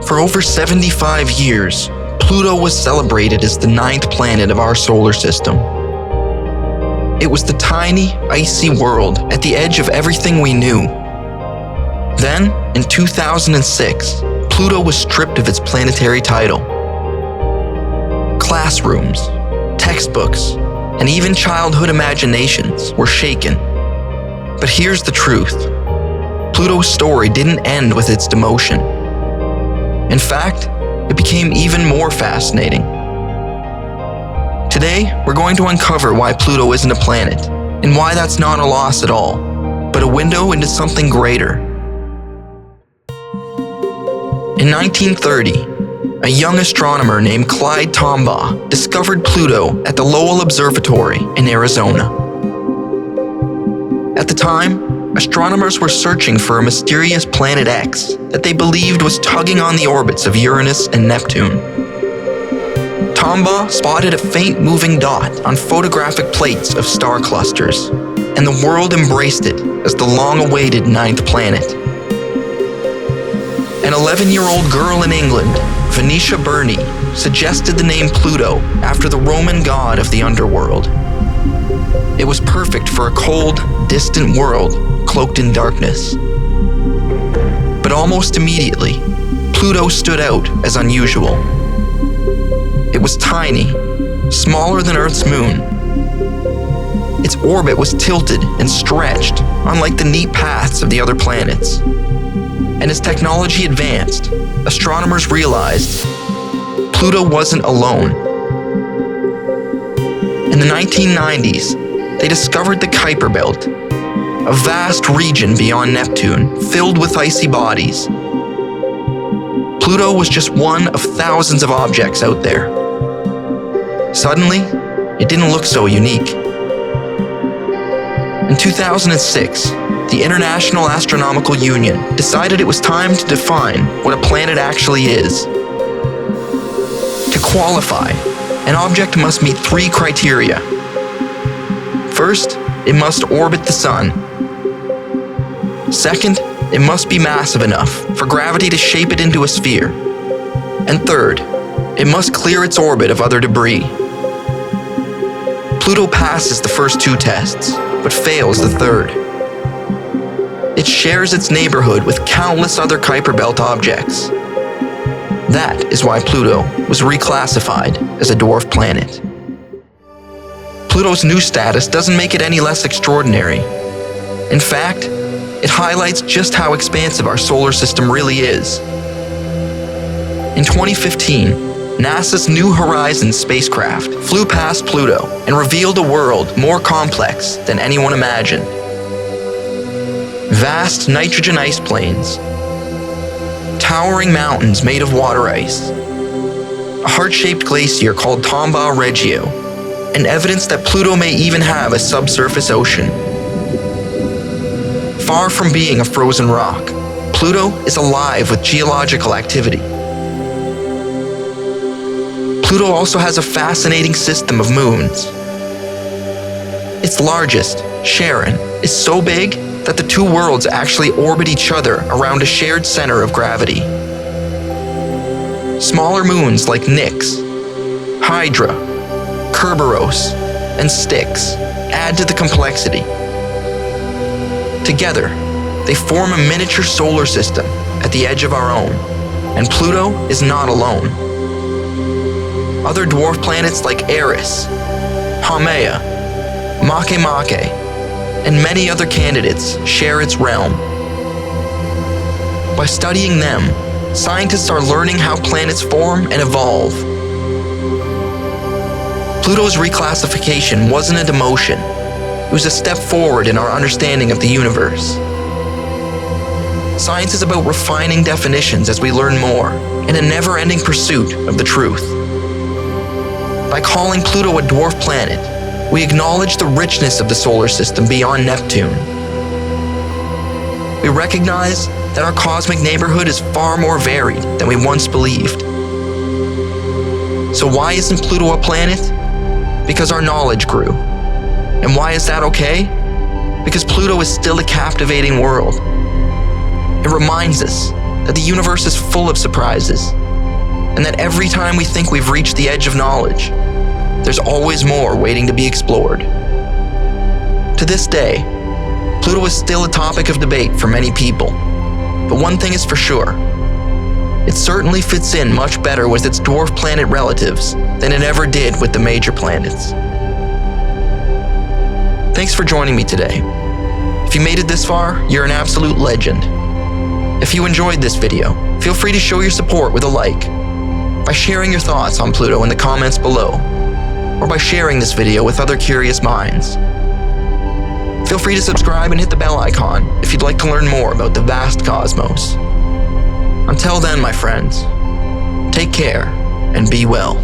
For over 75 years, Pluto was celebrated as the 9th planet of our solar system. It was the tiny, icy world at the edge of everything we knew. Then, in 2006, Pluto was stripped of its planetary title. Classrooms, textbooks, and even childhood imaginations were shaken. But here's the truth. Pluto's story didn't end with its demotion. In fact, it became even more fascinating. Today, we're going to uncover why Pluto isn't a planet, and why that's not a loss at all, but a window into something greater. In 1930, a young astronomer named Clyde Tombaugh discovered Pluto at the Lowell Observatory in Arizona. At the time, astronomers were searching for a mysterious planet X that they believed was tugging on the orbits of Uranus and Neptune. Tombaugh spotted a faint moving dot on photographic plates of star clusters, and the world embraced it as the long-awaited 9th planet. An 11-year-old girl in England, Venetia Burney, suggested the name Pluto after the Roman god of the underworld. It was perfect for a cold, distant world cloaked in darkness. But almost immediately, Pluto stood out as unusual. It was tiny, smaller than Earth's moon. Its orbit was tilted and stretched, unlike the neat paths of the other planets. And as technology advanced, astronomers realized Pluto wasn't alone. In the 1990s, they discovered the Kuiper Belt, a vast region beyond Neptune filled with icy bodies. Pluto was just one of thousands of objects out there. Suddenly, it didn't look so unique. In 2006, the International Astronomical Union decided it was time to define what a planet actually is. To qualify, an object must meet 3 criteria. First, it must orbit the sun. Second, it must be massive enough for gravity to shape it into a sphere. And third, it must clear its orbit of other debris. Pluto passes the first 2 tests, but fails the third. It shares its neighborhood with countless other Kuiper Belt objects. That is why Pluto was reclassified as a dwarf planet. Pluto's new status doesn't make it any less extraordinary. In fact, it highlights just how expansive our solar system really is. In 2015, NASA's New Horizons spacecraft flew past Pluto and revealed a world more complex than anyone imagined. Vast nitrogen ice plains, towering mountains made of water ice, a heart-shaped glacier called Tombaugh Regio, and evidence that Pluto may even have a subsurface ocean. Far from being a frozen rock, Pluto is alive with geological activity. Pluto also has a fascinating system of moons. Its largest, Charon, is so big that the 2 worlds actually orbit each other around a shared center of gravity. Smaller moons like Nix, Hydra, Kerberos, and Styx add to the complexity. Together, they form a miniature solar system at the edge of our own, and Pluto is not alone. Other dwarf planets like Eris, Haumea, Makemake, and many other candidates share its realm. By studying them, scientists are learning how planets form and evolve. Pluto's reclassification wasn't a demotion. It was a step forward in our understanding of the universe. Science is about refining definitions as we learn more, in a never-ending pursuit of the truth. By calling Pluto a dwarf planet, we acknowledge the richness of the solar system beyond Neptune. We recognize that our cosmic neighborhood is far more varied than we once believed. So why isn't Pluto a planet? Because our knowledge grew. And why is that okay? Because Pluto is still a captivating world. It reminds us that the universe is full of surprises, and that every time we think we've reached the edge of knowledge, there's always more waiting to be explored. To this day, Pluto is still a topic of debate for many people, but one thing is for sure: it certainly fits in much better with its dwarf planet relatives than it ever did with the major planets. Thanks for joining me today. If you made it this far, you're an absolute legend. If you enjoyed this video, feel free to show your support with a like, by sharing your thoughts on Pluto in the comments below, or by sharing this video with other curious minds. Feel free to subscribe and hit the bell icon if you'd like to learn more about the vast cosmos. Until then, my friends, take care and be well.